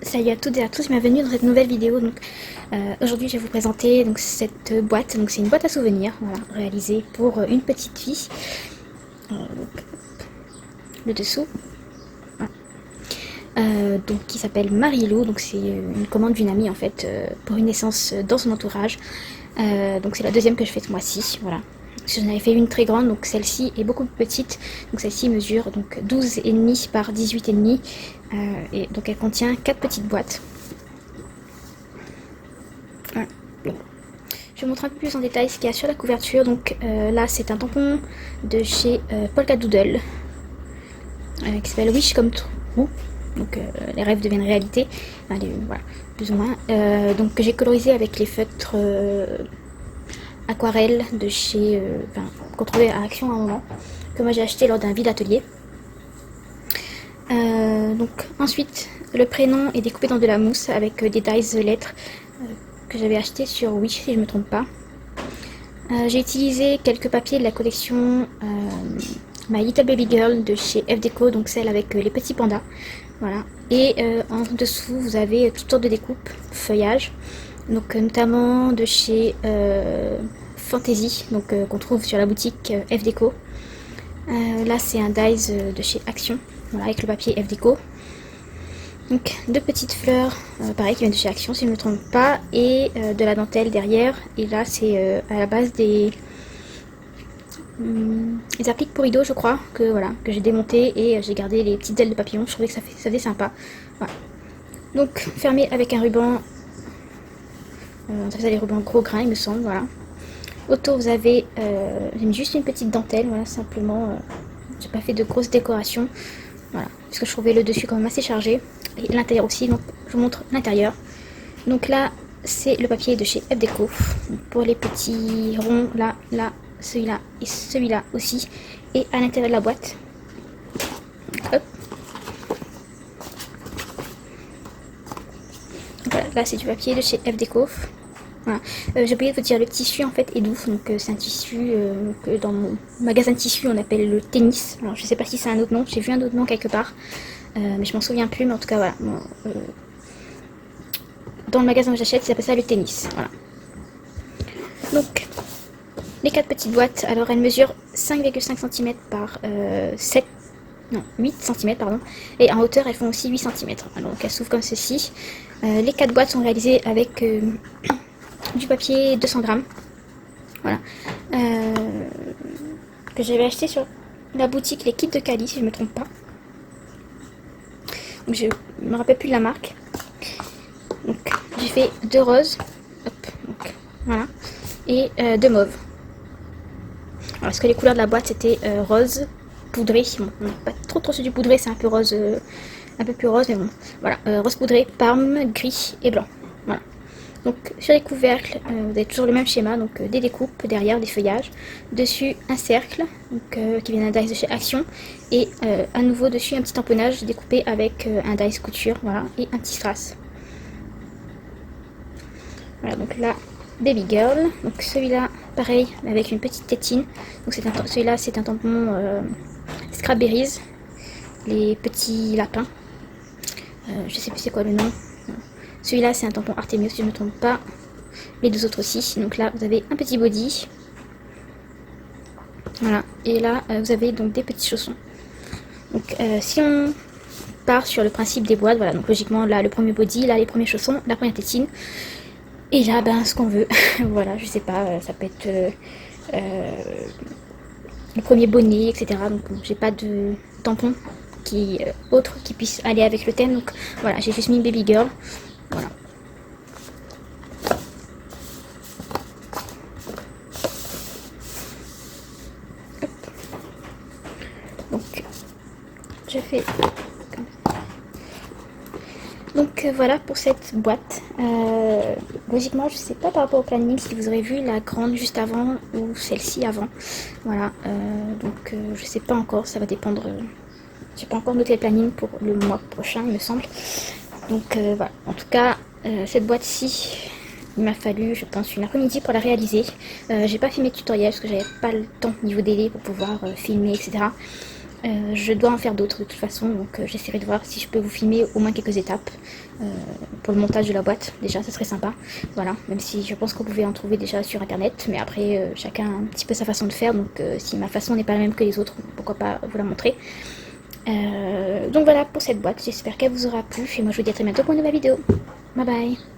Salut à toutes et à tous, bienvenue dans cette nouvelle vidéo. Donc, aujourd'hui, je vais vous présenter donc, cette boîte. Donc, c'est une boîte à souvenirs, voilà, réalisée pour une petite fille. Donc, le dessous, voilà. Donc, qui s'appelle Marilou. Donc, c'est une commande d'une amie en fait pour une naissance dans son entourage. Donc, c'est la deuxième que je fais ce mois-ci, voilà. J'en avais fait une très grande, donc celle-ci est beaucoup plus petite. Donc celle-ci mesure donc 12,5 par 18,5 et donc elle contient 4 petites boîtes. Voilà. Je vous montre un peu plus en détail ce qu'il y a sur la couverture. Donc là c'est un tampon de chez Polka Doodle qui s'appelle Wish Come True. Donc les rêves deviennent réalité. Allez, voilà, plus ou moins. Donc que j'ai colorisé avec les feutres aquarelle de chez qu'on trouvait à Action à un moment, que moi j'ai acheté lors d'un vide atelier. Donc ensuite le prénom est découpé dans de la mousse avec des dies lettres que j'avais acheté sur Wish si je me trompe pas. J'ai utilisé quelques papiers de la collection My Little Baby Girl de chez F Deco, donc celle avec les petits pandas, voilà. Et en dessous vous avez toutes sortes de découpes, feuillages, donc notamment de chez Fantasy, donc qu'on trouve sur la boutique F Deco. Là c'est un dies de chez Action, voilà, avec le papier F Deco. Donc deux petites fleurs, pareil, qui viennent de chez Action si je ne me trompe pas, et de la dentelle derrière. Et là c'est à la base des appliques pour rideaux, je crois, que voilà, que j'ai démonté et j'ai gardé les petites ailes de papillon. Je trouvais que ça faisait sympa. Voilà. Donc fermé avec un ruban, on appelle ça des rubans gros grains il me semble, voilà. Autour vous avez j'ai mis juste une petite dentelle, voilà, simplement. J'ai pas fait de grosses décorations, voilà, parce que je trouvais le dessus quand même assez chargé, et l'intérieur aussi. Donc je vous montre l'intérieur. Donc là c'est le papier de chez F Deco pour les petits ronds, là, celui-là et celui-là aussi, et à l'intérieur de la boîte. Hop. Voilà, là c'est du papier de chez F Deco. Voilà. J'ai oublié de vous dire, le tissu en fait est doux, donc c'est un tissu que dans mon magasin de tissu on appelle le tennis. Alors je sais pas si c'est un autre nom, j'ai vu un autre nom quelque part, mais je m'en souviens plus, mais en tout cas voilà, bon, dans le magasin où j'achète ils appellent ça le tennis, voilà. Donc les 4 petites boîtes, alors elles mesurent 5,5 cm par 8 cm pardon, et en hauteur elles font aussi 8 cm, alors donc elles s'ouvrent comme ceci. Les 4 boîtes sont réalisées avec du papier 200 grammes, voilà, que j'avais acheté sur la boutique Les Kits de Cali si je me trompe pas. Donc je me rappelle plus de la marque. Donc j'ai fait 2 roses, hop, donc, voilà, et 2 mauves. Alors, parce que les couleurs de la boîte c'était rose poudré, bon, on n'est pas trop sur du poudré, c'est un peu rose, un peu plus rose, mais bon, voilà, rose poudré, parme, gris et blanc, voilà. Donc sur les couvercles, vous avez toujours le même schéma, donc des découpes derrière, des feuillages, dessus un cercle donc, qui vient d'un dies de chez Action, et à nouveau dessus un petit tamponnage découpé avec un dies couture, voilà, et un petit strass. Voilà, donc là, Baby Girl, donc celui-là pareil avec une petite tétine, donc celui-là c'est un tampon Scrapberries, les petits lapins, je sais plus c'est quoi le nom. Celui-là c'est un tampon Artemios si je ne me trompe pas, les deux autres aussi. Donc là vous avez un petit body, voilà, et là vous avez donc des petits chaussons. Donc si on part sur le principe des boîtes, voilà, donc logiquement là le premier body, là les premiers chaussons, la première tétine, et là ben ce qu'on veut. Voilà, je sais pas, ça peut être le premier bonnet, etc. Donc j'ai pas de tampon autre qui puisse aller avec le thème, donc voilà, j'ai juste mis Baby Girl, voilà. Hop. Donc je fais comme ça. Donc voilà pour cette boîte. Logiquement je sais pas par rapport au planning si vous aurez vu la grande juste avant ou celle-ci avant, voilà, donc je sais pas encore, ça va dépendre. J'ai pas encore noté le planning pour le mois prochain il me semble. Donc voilà, en tout cas cette boîte-ci il m'a fallu je pense une après-midi pour la réaliser. J'ai pas filmé de tutoriel parce que j'avais pas le temps niveau délai pour pouvoir filmer, etc. Je dois en faire d'autres de toute façon, donc j'essaierai de voir si je peux vous filmer au moins quelques étapes pour le montage de la boîte. Déjà, ça serait sympa. Voilà, même si je pense que vous pouvez en trouver déjà sur internet, mais après chacun a un petit peu sa façon de faire, donc si ma façon n'est pas la même que les autres, pourquoi pas vous la montrer. Donc voilà pour cette boîte, j'espère qu'elle vous aura plu et moi je vous dis à très bientôt pour une nouvelle vidéo. Bye bye.